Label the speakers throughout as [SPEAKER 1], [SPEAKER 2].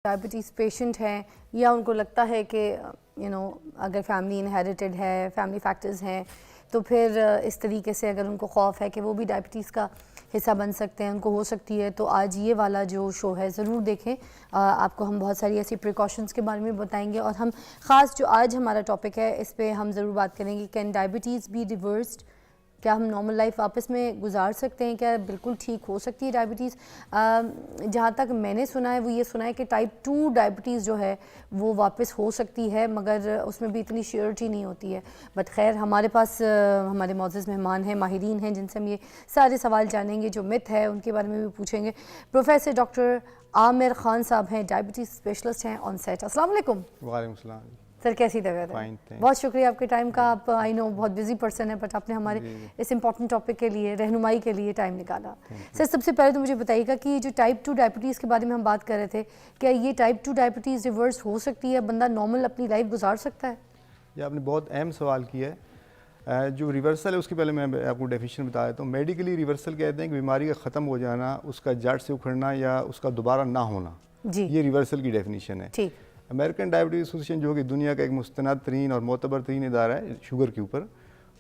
[SPEAKER 1] Diabetes patient हैं या उनको लगता है कि अगर फैमिली इनहेरिटेड है, फैमिली फैक्टर्स हैं, तो फिर इस तरीके से अगर उनको खौफ है कि वो भी डायबिटीज़ का हिस्सा बन सकते हैं, उनको हो सकती है, तो आज ये वाला जो शो है ज़रूर देखें। आपको हम बहुत सारी ऐसी प्रिकॉशंस के बारे में बताएंगे और हम ख़ास जो आज हमारा टॉपिक है इस पर हम ज़रूर बात करेंगे। Can diabetes be reversed? क्या हम नॉर्मल लाइफ वापस में गुजार सकते हैं? क्या बिल्कुल ठीक हो सकती है डायबिटीज़? जहाँ तक मैंने सुना है वो ये सुना है कि टाइप 2 डायबिटीज़ जो है वो वापस हो सकती है, मगर उसमें भी इतनी श्योरिटी नहीं होती है। बट खैर, हमारे पास हमारे मौजूद मेहमान हैं, माहिरीन हैं, जिनसे हम ये सारे सवाल जानेंगे, जो मिथ है उनके बारे में भी पूछेंगे। प्रोफेसर डॉक्टर आमिर खान साहब हैं, डायबिटीज़ स्पेशलिस्ट हैं ऑन सेट। अस्सलाम वालेकुम।
[SPEAKER 2] वालेकुम सलाम
[SPEAKER 1] सर, कैसी तबीयत है? बहुत शुक्रिया आपके टाइम का। आप आई नो बहुत बिजी पर्सन है, बट आपने हमारे इस इम्पॉर्टेंट टॉपिक के लिए, रहनुमाई के लिए टाइम निकाला। सर, सबसे पहले तो मुझे बताइएगा कि जो टाइप 2 डायबिटीज़ के बारे में हम बात कर रहे थे, क्या ये टाइप 2 डायबिटीज़ रिवर्स हो सकती है? बंदा नॉर्मल अपनी लाइफ गुजार सकता है?
[SPEAKER 2] ये आपने बहुत अहम सवाल किया है। जो रिवर्सल है उसके पहले मैं आपको डेफिनेशन बताया तो मेडिकली रिवर्सल कहते हैं कि बीमारी का ख़त्म हो जाना, उसका जड़ से उखड़ना या उसका दोबारा ना होना, ये रिवर्सल की डेफिनेशन है। ठीक। अमेरिकन डायबिटीज़ एसोसिएशन जो कि दुनिया का एक मुस्तनद तरीन और मोतबर तरीन इदारा है शुगर के ऊपर,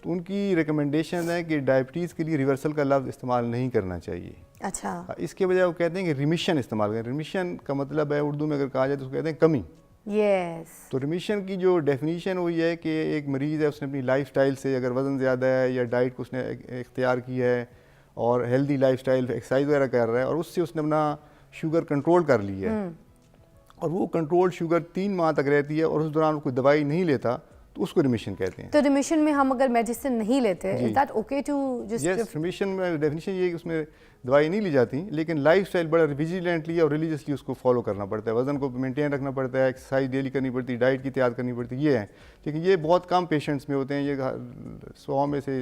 [SPEAKER 2] तो उनकी रिकमेंडेशन है कि डायबिटीज़ के लिए रिवर्सल का लफ्ज़ इस्तेमाल नहीं करना चाहिए। अच्छा। इसके बजाय वो कहते हैं कि रिमिशन इस्तेमाल करें। रिमिशन का मतलब है उर्दू में अगर कहा जाए तो उसको कहते हैं कमी।
[SPEAKER 1] यस।
[SPEAKER 2] तो रिमिशन की जो डेफिनीशन वो ये है कि एक मरीज़ है, उसने अपनी लाइफ स्टाइल से अगर वज़न ज़्यादा है या डाइट को उसने इख्तियार की है और हेल्दी लाइफ स्टाइल एक्सरसाइज वगैरह कर रहा है और उससे उसने अपना शुगर कंट्रोल कर ली है और वो कंट्रोल शुगर 3 माह तक रहती है और उस दौरान कोई दवाई नहीं लेता, तो उसको रिमिशन कहते हैं।
[SPEAKER 1] तो रिमिशन में हम अगर मेडिसिन नहीं लेते, is that okay to just?
[SPEAKER 2] Yes, remission में डेफिनेशन ये है कि उसमें दवाई नहीं ली जाती, लेकिन लाइफस्टाइल बड़ा विजिलेंटली और रिलीजियसली उसको फॉलो करना पड़ता है। वजन को मेंटेन रखना पड़ता है, एक्सरसाइज डेली करनी पड़ती है, डाइट की तैयार करनी पड़ती है, ये है। लेकिन ये बहुत कम पेशेंट्स में होते हैं, ये 100 में से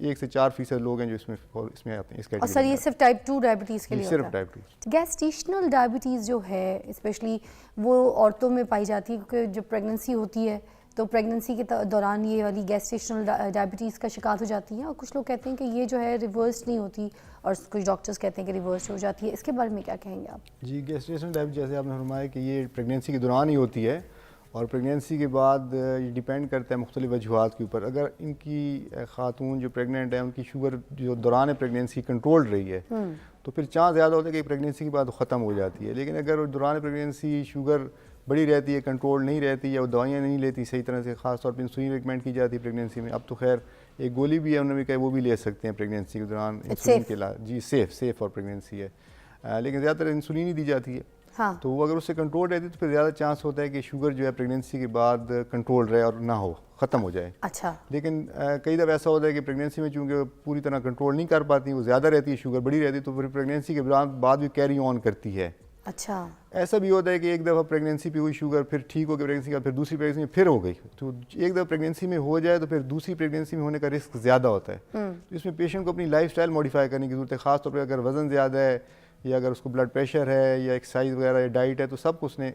[SPEAKER 2] 1 से 4% लोग हैं जो इसमें आते हैं इस कैटेगरी।
[SPEAKER 1] और सर, ये सिर्फ टाइप 2 डायबिटीज़ के लिए
[SPEAKER 2] सिर्फ
[SPEAKER 1] होता है?
[SPEAKER 2] टाइप 2।
[SPEAKER 1] गैस्ट्रेशनल डायबिटीज़ जो है स्पेशली वो औरतों में पाई जाती है, क्योंकि जब प्रेगनेंसी होती है तो प्रेगनेंसी के दौरान ये वाली गैस्ट्रेशनल डायबिटीज़ का शिकार हो जाती हैं और कुछ लोग कहते हैं कि ये जो है रिवर्स नहीं होती और कुछ डॉक्टर्स कहते हैं कि रिवर्स हो जाती है। इसके बारे में क्या कहेंगे आप? जी,
[SPEAKER 2] गैस्ट्रेशनल डायबिटीज़ जैसे आपने फरमाया कि ये प्रेगनेंसी के दौरान ही होती है और प्रेगनेंसी के बाद ये डिपेंड करता है मुख्तलिफ वजूहात के ऊपर। अगर इनकी खातून जो प्रेगनेंट है उनकी शुगर जो दौरान प्रेगनेंसी कंट्रोल रही है तो फिर चांस ज़्यादा होता है कि प्रेगनेंसी के बाद ख़त्म हो जाती है। लेकिन अगर दौरान प्रेगनेंसी शुगर बड़ी रहती है, कंट्रोल नहीं रहती या वो दवाइयाँ नहीं लेती सही तरह से, ख़ास तौर पर इंसुलिन रिकमेंड की जाती है प्रेगनेंसी में। अब तो खैर एक गोली भी है, उन्होंने भी कहा वो भी ले सकते हैं प्रेगनेंसी के दौरान इंसुलिन के इलाज। जी, सेफ़ और प्रेगनेंसी है, लेकिन ज़्यादातर इंसुलिन ही दी जाती है। हाँ। तो वो अगर उससे कंट्रोल रहती है तो फिर ज़्यादा चांस होता है कि शुगर जो है प्रेगनेंसी के बाद कंट्रोल रहे और ना हो, ख़त्म हो जाए। अच्छा। लेकिन कई दफ़ा ऐसा होता है कि प्रेगनेंसी में चूँकि पूरी तरह कंट्रोल नहीं कर पाती, वो ज़्यादा रहती है, शुगर बड़ी रहती है, तो फिर प्रेगनेंसी के बाद भी कैरी ऑन करती है। अच्छा। ऐसा भी होता है कि एक दफ़ा प्रेगनेंसी पे हुई शुगर फिर ठीक हो गई प्रेगनेंसी के बाद, फिर दूसरी प्रेगनेंसी में फिर हो गई। तो एक दफ़ा प्रेगनेंसी में हो जाए तो फिर दूसरी प्रेगनेंसी में होने का रिस्क ज़्यादा होता है। तो इसमें पेशेंट को अपनी लाइफस्टाइल मॉडिफाई करने की ज़रूरत है, ख़ासतौर पर अगर वज़न ज़्यादा है या अगर उसको ब्लड प्रेशर है या एक्सरसाइज वगैरह या डाइट है, तो सब उसने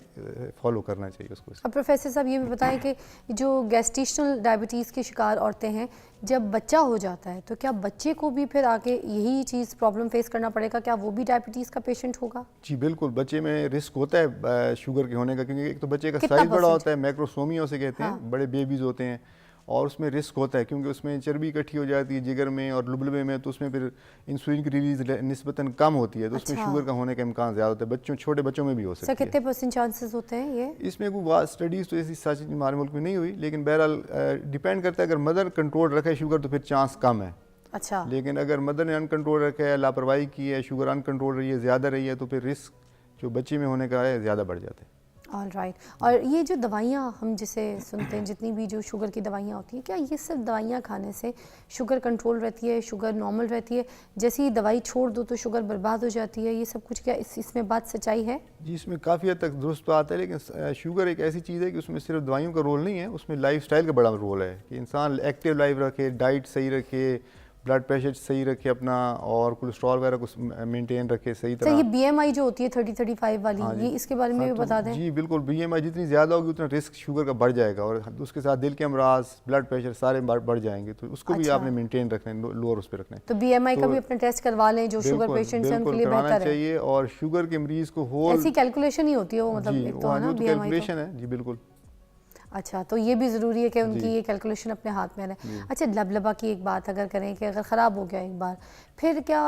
[SPEAKER 2] फॉलो करना चाहिए उसको।
[SPEAKER 1] अब प्रोफेसर साहब ये भी बताएं कि जो गैस्ट्रेशनल डायबिटीज़ के शिकार औरतें हैं, जब बच्चा हो जाता है तो क्या बच्चे को भी फिर आगे यही चीज़ प्रॉब्लम फेस करना पड़ेगा? क्या वो भी डायबिटीज़ का पेशेंट होगा?
[SPEAKER 2] जी बिल्कुल, बच्चे में रिस्क होता है शुगर के होने का, क्योंकि एक तो बच्चे का साइज़ बड़ा होता है, मैक्रोसोमिया उसे कहते हैं, बड़े बेबीज़ होते हैं और उसमें रिस्क होता है क्योंकि उसमें चर्बी इकट्ठी हो जाती है जिगर में और लुबलबे में, तो उसमें फिर इंसुलिन की रिलीज निस्बतन कम होती है, तो उसमें शुगर का होने का इम्कान ज़्यादा होता है। छोटे बच्चों में भी हो सकता है।
[SPEAKER 1] कितने % चांसेस होते हैं ये?
[SPEAKER 2] इसमें कोई स्टडीज़ तो ऐसी सच हमारे मुल्क में नहीं हुई, लेकिन बहरहाल डिपेंड करता है। अगर मदर कंट्रोल रखे शुगर तो फिर चांस कम है। अच्छा। लेकिन अगर मदर ने अनकंट्रोल रखा है, लापरवाही की है, शुगर अनकंट्रोल रही है, ज़्यादा रही है, तो फिर रिस्क जो बच्चे में होने का है ज़्यादा बढ़ जाता है।
[SPEAKER 1] All right. और ये जो दवाइयाँ हम जिसे सुनते हैं, जितनी भी जो शुगर की दवाइयाँ होती हैं, क्या ये सब दवाइयाँ खाने से शुगर कंट्रोल रहती है, शुगर नॉर्मल रहती है? जैसे ही दवाई छोड़ दो तो शुगर बर्बाद हो जाती है, ये सब कुछ क्या इसमें बात सच्चाई है?
[SPEAKER 2] जी, इसमें काफ़ी हद तक दुरुस्त बात है, लेकिन शुगर एक ऐसी चीज़ है कि उसमें सिर्फ दवाइयों का रोल नहीं है, उसमें लाइफ स्टाइल का बड़ा रोल है कि इंसान एक्टिव लाइफ रखे, डाइट सही रखे, ब्लड प्रेशर सही रखे अपना, और कोलेस्ट्रॉल वगैरह को मेंटेन रखे सही
[SPEAKER 1] तो
[SPEAKER 2] तरह।
[SPEAKER 1] ये BMI जो होती है 30-35 वाली,
[SPEAKER 2] हाँ
[SPEAKER 1] ये इसके बारे में
[SPEAKER 2] हाँ,
[SPEAKER 1] भी
[SPEAKER 2] तो
[SPEAKER 1] बता दें।
[SPEAKER 2] जी बिल्कुल, BMI जितनी ज़्यादा होगी उतना रिस्क शुगर का बढ़ जाएगा, और उसके साथ दिल के अमराज, ब्लड प्रेशर सारे बढ़ जाएंगे, तो उसको भी
[SPEAKER 1] अच्छा।
[SPEAKER 2] आपने मेंटेन रखना है, लोअर उस पर रखना है।
[SPEAKER 1] तो BMI का
[SPEAKER 2] तो
[SPEAKER 1] भी अपना टेस्ट करवा लें, जो शुगर पेशेंट्स हैं उनके लिए
[SPEAKER 2] कराना
[SPEAKER 1] बेहतर है।
[SPEAKER 2] चाहिए, और शुगर के मरीज को होल
[SPEAKER 1] ऐसी कैलकुलेशन ही होती है वो, मतलब
[SPEAKER 2] जी
[SPEAKER 1] एक तो है
[SPEAKER 2] वहाँ
[SPEAKER 1] ना
[SPEAKER 2] जो तो
[SPEAKER 1] BMI तो।
[SPEAKER 2] कैलकुलेशन है जी बिल्कुल।
[SPEAKER 1] अच्छा, तो ये भी ज़रूरी है कि उनकी
[SPEAKER 2] जी।
[SPEAKER 1] ये कैलकुलेशन अपने हाथ में रहे। अच्छा, लबलबा की एक बात अगर करें कि अगर ख़राब हो गया एक बार, फिर क्या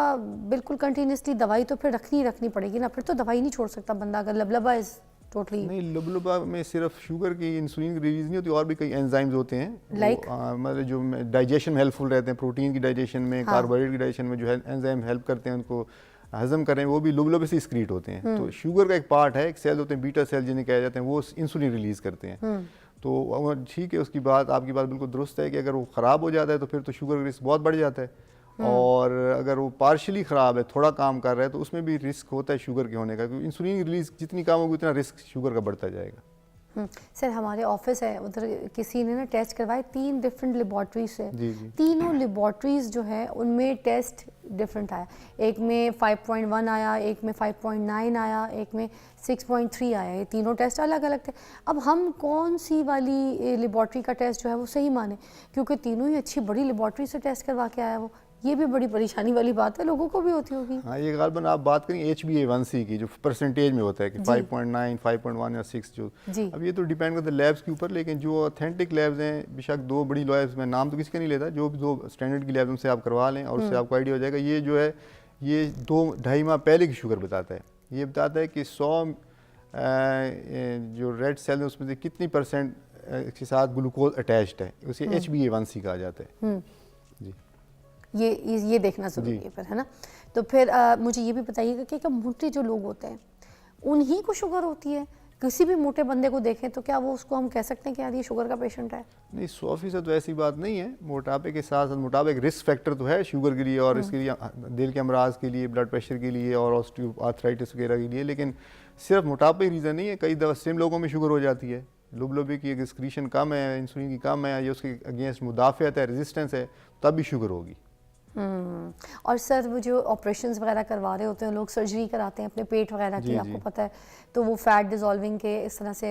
[SPEAKER 1] बिल्कुल कंटिन्यूसली दवाई तो फिर रखनी पड़ेगी ना, फिर तो दवाई नहीं छोड़ सकता बंदा अगर लबलबा इज़ टोटली।
[SPEAKER 2] नहीं, लबलबा में सिर्फ शुगर की इंसुलिन की रिलीज नहीं होती, और भी कई एंजाइम्स होते हैं,
[SPEAKER 1] Like?
[SPEAKER 2] मतलब जो डाइजेशन में हेल्पफुल रहते हैं, प्रोटीन की डाइजेशन में,
[SPEAKER 1] हाँ।
[SPEAKER 2] कार्बोहाइड्रेट की डाइजेशन में जो है एंजाइम हेल्प करते हैं उनको हजम करें, वो भी लबलबे से स्क्रीट होते हैं। तो शुगर का एक पार्ट है, एक सेल होते हैं बीटा सेल जिन्हें कहे जाते हैं, वो इंसुलिन रिलीज करते हैं। तो ठीक है, उसकी बात, आपकी बात बिल्कुल दुरुस्त है कि अगर वो ख़राब हो जाता है तो फिर तो शुगर का रिस्क बहुत बढ़ जाता है, और अगर वो पार्शली ख़राब है, थोड़ा काम कर रहा है, तो उसमें भी रिस्क होता है शुगर के होने का, क्योंकि इंसुलिन रिलीज जितनी कम होगी उतना रिस्क शुगर का बढ़ता जाएगा।
[SPEAKER 1] सर, हमारे ऑफिस है उधर, किसी ने ना टेस्ट करवाए 3 डिफरेंट लेबॉर्ट्रीज से।
[SPEAKER 2] जी जी।
[SPEAKER 1] तीनों लेबॉर्ट्रीज जो है उनमें टेस्ट डिफरेंट आया। एक में 5.1 आया, एक में 5.9 आया, एक में 6.3 आया। ये तीनों टेस्ट अलग अलग थे। अब हम कौन सी वाली लेबॉर्ट्री का टेस्ट जो है वो सही माने, क्योंकि तीनों ही अच्छी बड़ी लेबॉर्ट्री से टेस्ट करवा के आया वो। ये भी बड़ी परेशानी वाली बात है, लोगों को भी होती होगी।
[SPEAKER 2] हाँ, ये गालबन आप बात करें HbA1c की, जो परसेंटेज में होता है कि 5.9, 5.1 या 6 जो।
[SPEAKER 1] जी।
[SPEAKER 2] अब ये तो डिपेंड करता है लैब्स के ऊपर, लेकिन जो ऑथेंटिक लैब्स हैं, बेशक 2 बड़ी लैब्स, मैं नाम तो किसी का नहीं लेता, जो 2 स्टैंडर्ड की लैब्स उनसे आप करवा लें, और उससे आपको आइडिया हो जाएगा। ये जो है, ये 2-2.5 माह पहले की शुगर बताता है। ये बताता है कि 100 जो रेड सेल है उसमें से कितनी परसेंट के साथ ग्लूकोज अटैच्ड है, उसे HbA1c कहा जाता है। जी,
[SPEAKER 1] ये देखना ज़रूरी है फिर, है ना। तो फिर मुझे ये भी बताइएगा कि मोटे जो लोग होते हैं उन्हीं को शुगर होती है? किसी भी मोटे बंदे को देखें तो क्या वो उसको हम कह सकते हैं कि यार ये शुगर का पेशेंट है?
[SPEAKER 2] नहीं, 100% तो ऐसी बात नहीं है। मोटापे के साथ साथ मोटापा एक रिस्क फैक्टर तो है शुगर के लिए, और इसके लिए दिल के अमराज के लिए, ब्लड प्रेशर के लिए, और आर्थराइटिस वगैरह के लिए। लेकिन सिर्फ मोटापा ही रीज़न नहीं है, कई दफ़ा सेम लोगों में शुगर हो जाती है। लुबलबे की अगर एक्सक्रीशन कम है, इंसुलिन की कम है, या उसके अगेंस्ट मुदाफ़ियत है, रेजिस्टेंस है, तब भी शुगर होगी।
[SPEAKER 1] और सर, वो जो ऑपरेशंस वगैरह करवा रहे होते हैं लोग, सर्जरी कराते हैं अपने पेट वगैरह की, आपको पता है, तो वो फैट डिजॉल्विंग के इस तरह से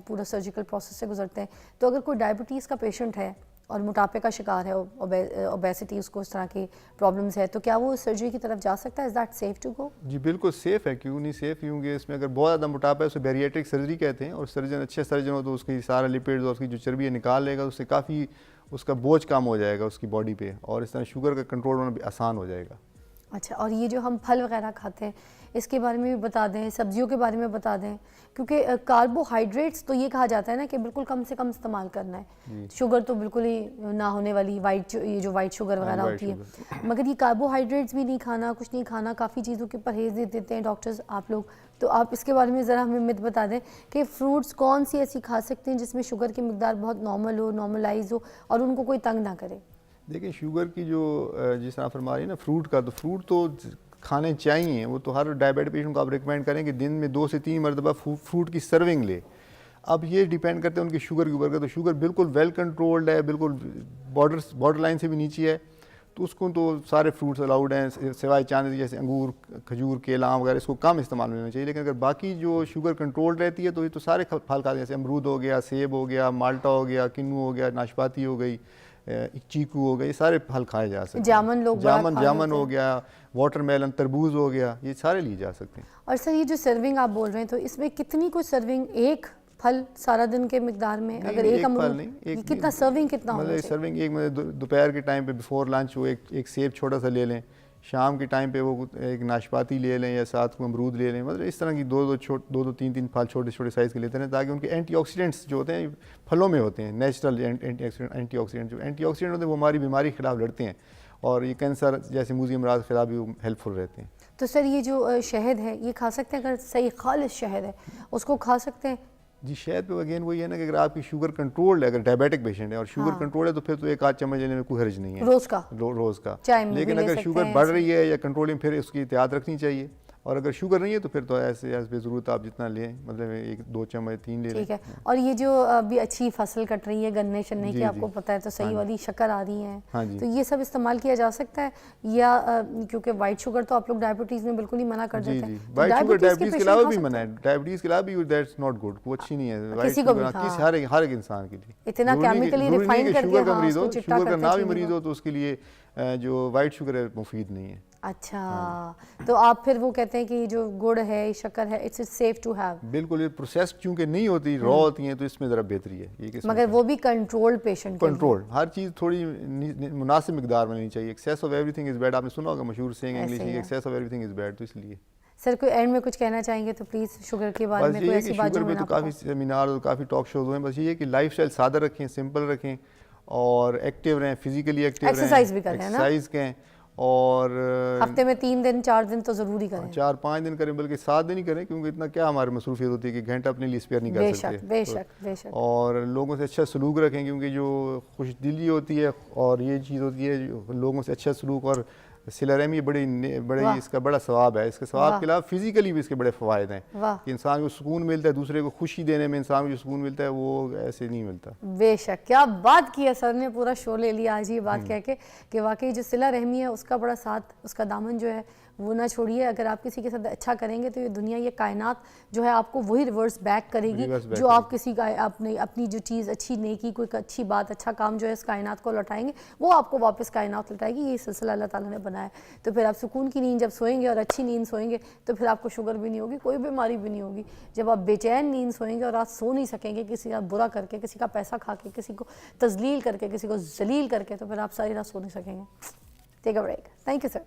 [SPEAKER 1] पूरा सर्जिकल प्रोसेस से गुजरते हैं। तो अगर कोई डायबिटीज़ का पेशेंट है और मोटापे का शिकार है, ओबेसिटी, उसको इस तरह की प्रॉब्लम्स है, तो क्या वो सर्जरी की तरफ जा सकता है? Is that safe to go?
[SPEAKER 2] जी बिल्कुल सेफ़ है, क्यों नहीं सेफ़, क्योंकि इसमें अगर बहुत ज़्यादा मोटापा है उसे बैरिएट्रिक सर्जरी कहते हैं, और सर्जन अच्छे सर्जन हो तो उसकी सारा लिपिड्स और उसकी जो चर्बी है निकाल लेगा, उससे काफ़ी उसका बोझ कम हो जाएगा उसकी बॉडी पे, और इस तरह शुगर का कंट्रोल होना भी आसान हो जाएगा।
[SPEAKER 1] अच्छा, और ये जो हम फल वगैरह खाते हैं इसके बारे में भी बता दें, सब्जियों के बारे में बता दें, क्योंकि कार्बोहाइड्रेट्स तो ये कहा जाता है ना कि बिल्कुल कम से कम इस्तेमाल करना है, शुगर तो बिल्कुल ही ना होने वाली, ये जो वाइट शुगर वगैरह होती है, मगर ये कार्बोहाइड्रेट्स भी नहीं खाना, कुछ नहीं खाना, काफ़ी चीज़ों के परहेज दे देते हैं डॉक्टर्स आप लोग। तो आप इसके बारे में ज़रा हमें मित बता दें कि फ्रूट्स कौन सी ऐसी खा सकते हैं जिसमें शुगर की मिकदार बहुत नॉर्मल हो, नॉर्मलाइज हो, और उनको कोई तंग ना करे?
[SPEAKER 2] देखिए, शुगर की जो जिस तरह फरमा रही है ना फ्रूट का, तो फ्रूट तो खाने चाहिए, वो तो हर डायबिटिक पेशेंट को आप रिकमेंड करें कि दिन में 2 से 3 मरतबा फ्रूट की सर्विंग ले। अब ये डिपेंड करते हैं उनकी शुगर के ऊपर का, तो शुगर बिल्कुल वेल कंट्रोल्ड है, बिल्कुल बॉर्डर लाइन से भी नीचे है, तो उसको तो सारे फ्रूट्स अलाउड हैं, सिवाय चांद जैसे अंगूर, खजूर, केला आम वगैरह, इसको कम इस्तेमाल में लेना चाहिए। लेकिन अगर बाकी जो शुगर कंट्रोल रहती है तो ये तो सारे फल खाते हैं, जैसे अमरूद हो गया, सेब हो गया, माल्टा हो गया, किन्नू हो गया, नाशपाती हो गई, चीकू हो गया, ये सारे फल खाए जा सकते हैं। जामन हो गया, वाटरमेलन, तरबूज हो गया, ये सारे लिए जा सकते हैं।
[SPEAKER 1] और सर, ये जो सर्विंग आप बोल रहे हैं, तो इसमें कितनी कुछ सर्विंग, एक फल सारा दिन के मिकदार में? अगर एक
[SPEAKER 2] फल नहीं,
[SPEAKER 1] कितना सर्विंग कितना होना
[SPEAKER 2] मतलब
[SPEAKER 1] चाहिए?
[SPEAKER 2] सर्विंग एक, मतलब दोपहर के टाइम पे बिफोर लंच वो एक सेब छोटा सा ले लें, शाम के टाइम पे वो एक नाशपाती ले लें, या साथ को अमरूद ले लें, मतलब इस तरह की दो 3 फल छोटे छोटे साइज़ के लेते हैं, ताकि उनके एंटीऑक्सीडेंट्स जो होते हैं फलों में होते हैं, नेचुरल एंटीऑक्सीडेंट, जो एंटीऑक्सीडेंट होते हैं वो हमारी बीमारी के खिलाफ लड़ते हैं, और ये कैंसर जैसे मूजी अमराज के खिलाफ भी हेल्पफुल रहते हैं।
[SPEAKER 1] तो सर, ये जो शहद है ये खा सकते हैं? अगर सही खालिश शहद है उसको खा सकते हैं?
[SPEAKER 2] जी, शहद पे अगेन वही है ना कि अगर आपकी शुगर कंट्रोल्ड है, अगर डायबिटिक पेशेंट है और शुगर कंट्रोल है, तो फिर तो एक आध चम्मच लेने में कोई हर्ज नहीं है
[SPEAKER 1] रोज़ का।
[SPEAKER 2] रोज़ का।
[SPEAKER 1] चाय में
[SPEAKER 2] लेकिन
[SPEAKER 1] भी ले
[SPEAKER 2] अगर
[SPEAKER 1] सकते
[SPEAKER 2] शुगर
[SPEAKER 1] हैं
[SPEAKER 2] बढ़ रही है या कंट्रोलिंग, फिर उसकी एहतियात रखनी चाहिए। और अगर शुगर नहीं है तो फिर तो ऐसे बेज़रूरत आप जितना लें, मतलब 1-2 चम्मच 3 ले लें।
[SPEAKER 1] ठीक है। और ये जो अभी अच्छी फसल कट रही है गन्ने शन्ने की, आपको पता है, तो सही वाली शक्कर आ रही है,
[SPEAKER 2] हाँ जी,
[SPEAKER 1] तो ये सब इस्तेमाल किया जा सकता है या क्योंकि वाइट शुगर तो आप लोग डायबिटीज़ में बिल्कुल ही मना कर देते हैं, तो
[SPEAKER 2] वाइट शुगर डायबिटीज़ के अलावा भी
[SPEAKER 1] पेशेंट
[SPEAKER 2] मना है, डायबिटीज़ के अलावा भी दैट्स नॉट गुड, वो अच्छी नहीं है वाइट
[SPEAKER 1] किसी को भी,
[SPEAKER 2] शुगर, हर एक इंसान के लिए।
[SPEAKER 1] इतना केमिकली रिफाइन करके,
[SPEAKER 2] शुगर का
[SPEAKER 1] हाँ,
[SPEAKER 2] मरीज हो,
[SPEAKER 1] उसको चिट्टा
[SPEAKER 2] शुगर का
[SPEAKER 1] करते
[SPEAKER 2] ना भी
[SPEAKER 1] हैं
[SPEAKER 2] मरीज हो तो उसके लिए जो वाइट शुगर है मुफीद नहीं है।
[SPEAKER 1] अच्छा, तो आप फिर वो कहते हैं कि जो गुड़ है, शक्कर है, इट्स सेफ टू हैव।
[SPEAKER 2] बिल्कुल, ये प्रोसेस क्योंकि नहीं होती, रॉ होती हैं, तो इसमें ज़रा बेहतरी है ये,
[SPEAKER 1] मगर वो भी कंट्रोल पेशेंट के लिए।
[SPEAKER 2] कंट्रोल, हर चीज़ थोड़ी मुनासिब मिकदार में लेनी चाहिए। Excess of everything is bad, आपने सुना होगा मशहूर सेइंग इंग्लिश की, excess of everything is bad, तो इसलिए।
[SPEAKER 1] सर कोई एंड में कुछ कहना चाहेंगे तो प्लीज़ शुगर के बारे में, कोई ऐसी बात जो
[SPEAKER 2] शुगर पे तो काफ़ी सेमिनार और काफ़ी टॉक शोज हुए हैं, बस ये है कि लाइफस्टाइल सादा रखें, सिंपल रखें और एक्टिव रहें, फिजिकली एक्टिव रहें,
[SPEAKER 1] एक्सरसाइज भी करें,
[SPEAKER 2] एक्सरसाइज करें, और
[SPEAKER 1] हफ्ते में 3 दिन 4 दिन तो ज़रूरी करें,
[SPEAKER 2] 4-5 दिन करें, बल्कि 7 दिन ही करें, क्योंकि इतना क्या हमारी मसरूफियत होती है कि घंटा अपने लिए स्पेयर नहीं कर सकते।
[SPEAKER 1] बेशक।
[SPEAKER 2] और लोगों से अच्छा सलूक रखें, क्योंकि जो खुशदिली होती है और ये चीज़ होती है, लोगों से अच्छा सलूक और सिला रहमी बड़ी इसका बड़ा सवाब है। इसके सवाब के अलावा फिजिकली भी इसके बड़े फ़वाद हैं कि इंसान को सुकून मिलता है, दूसरे को खुशी देने में इंसान को जो सुकून मिलता है वो ऐसे नहीं मिलता।
[SPEAKER 1] बेशक, क्या बात की है सर ने, पूरा शो ले लिया आज ये बात कह के कि वाकई जो सिला रहमी है उसका बड़ा साथ, उसका दामन जो है वो ना छोड़िए। अगर आप किसी के साथ अच्छा करेंगे तो ये दुनिया, ये कायनात जो है आपको वही रिवर्स बैक करेगी, जो आप किसी का अपनी जो चीज़ अच्छी नेकी, कोई अच्छी बात, अच्छा काम जो है इस कायनात को लौटाएंगे, वो आपको वापस कायनात लौटाएगी। ये सिलसिला अल्लाह ताला ने बनाया है। तो फिर आप सुकून की नींद जब सोएंगे और अच्छी नींद सोएंगे तो फिर आपको शुगर भी नहीं होगी, कोई बीमारी भी नहीं होगी। जब आप बेचैन नींद सोएंगे और आप सो नहीं सकेंगे किसी का बुरा करके, किसी का पैसा खा के, किसी को तजलील करके, किसी को जलील करके, तो फिर आप सारी रात सो नहीं सकेंगे। Take a break. Thank you sir.